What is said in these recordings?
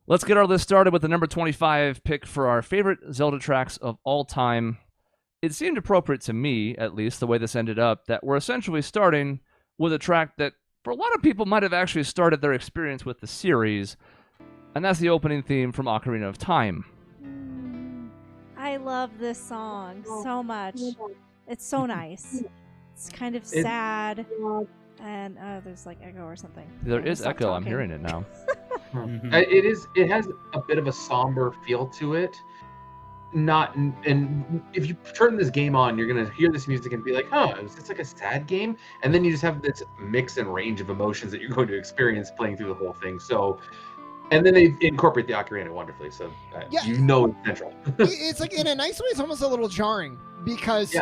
Let's get our list started with the number 25 pick for our favorite Zelda tracks of all time. It seemed appropriate to me, at least, the way this ended up, that we're essentially starting with a track that, for a lot of people, might have actually started their experience with the series, and that's the opening theme from Ocarina of Time. I love this song so much. It's so nice. It's kind of sad, and there's like echo or something. There is echo. I'm hearing it now. It is. It has a bit of a somber feel to it. And if you turn this game on, you're gonna hear this music and be like, "Huh, is this like a sad game?" And then you just have this mix and range of emotions that you're going to experience playing through the whole thing. So, and then they incorporate the ocarina wonderfully. So you know it's central. It's like in a nice way. It's almost a little jarring because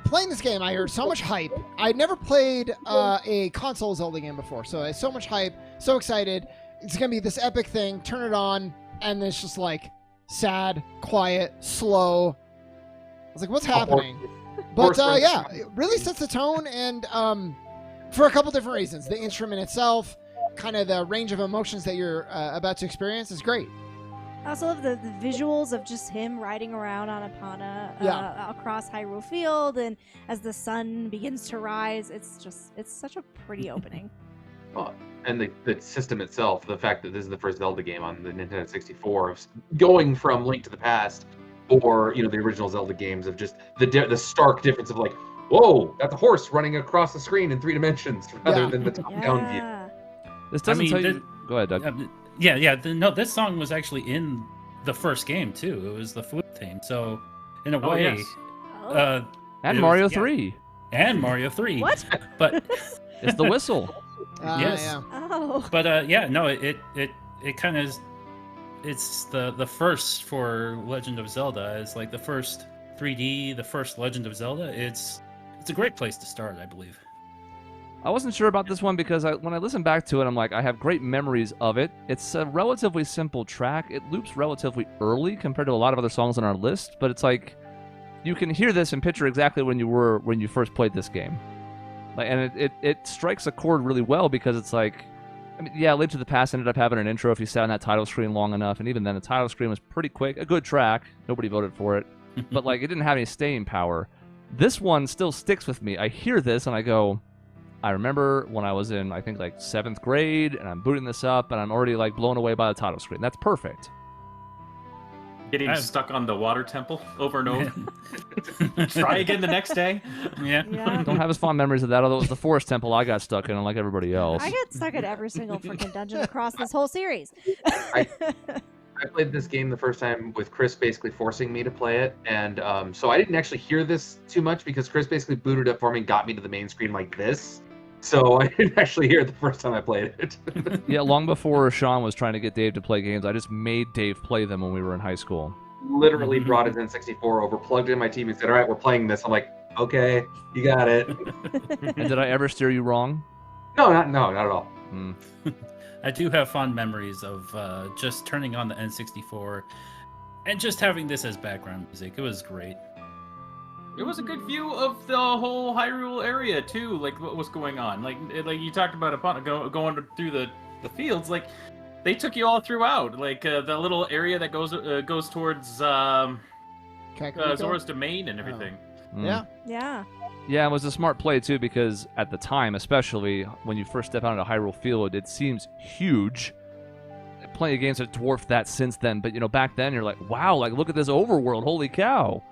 playing this game, I heard so much hype. I'd never played a console Zelda game before, so I had so much hype, so excited. It's gonna be this epic thing. Turn it on, and it's just like sad, quiet, slow. I was like, what's happening? But yeah, it really sets the tone, and for a couple different reasons. The instrument itself, kind of the range of emotions that you're about to experience is great. I also love the visuals of just him riding around on Epona across Hyrule Field, and as the sun begins to rise, it's such a pretty opening. Well, and the system itself, the fact that this is the first Zelda game on the Nintendo 64, going from Link to the Past, or the original Zelda games, of just the stark difference of like, whoa, that's a horse running across the screen in 3 dimensions rather than the top-down view. This doesn't tell you. Go ahead, Doug. No, this song was actually in the first game too. It was the flute theme. So, in a way, yes. And Mario 3. And Mario 3. What? But it's the whistle. Yes. Yeah. Oh. But it kind of it's the first for Legend of Zelda. It's like the first 3D, the first Legend of Zelda. It's a great place to start, I believe. I wasn't sure about this one because when I listen back to it, I'm like, I have great memories of it. It's a relatively simple track. It loops relatively early compared to a lot of other songs on our list, but it's like you can hear this and picture exactly when you first played this game. And it strikes a chord really well because it's like, Link to the Past ended up having an intro if you sat on that title screen long enough, and even then the title screen was pretty quick. A good track. Nobody voted for it. But it didn't have any staying power. This one still sticks with me. I hear this and I go, I remember when I was in, I think, 7th grade, and I'm booting this up, and I'm already, blown away by the title screen. That's perfect. Getting stuck on the water temple over and over. Try again the next day. Yeah. Don't have as fond memories of that, although it was the forest temple I got stuck in, unlike everybody else. I get stuck at every single freaking dungeon across this whole series. I played this game the first time with Chris basically forcing me to play it, and so I didn't actually hear this too much because Chris basically booted it for me and got me to the main screen like this. So I didn't actually hear it the first time I played it. Yeah, long before Shaun was trying to get Dave to play games, I just made Dave play them when we were in high school. Literally brought his N64 over, plugged in my TV, and said, "All right, we're playing this." I'm like, "Okay, you got it." And did I ever steer you wrong? No, not at all. I do have fond memories of just turning on the N64 and just having this as background music. It was great. It was a good view of the whole Hyrule area too, like what was going on. Like you talked about going through the fields. Like they took you all throughout. Like the little area that goes towards Zora's Domain and everything. Yeah. Yeah. Yeah, it was a smart play too because at the time, especially when you first step out into Hyrule Field, it seems huge. Plenty of games have dwarfed that since then, but back then you're like, wow, look at this overworld, holy cow.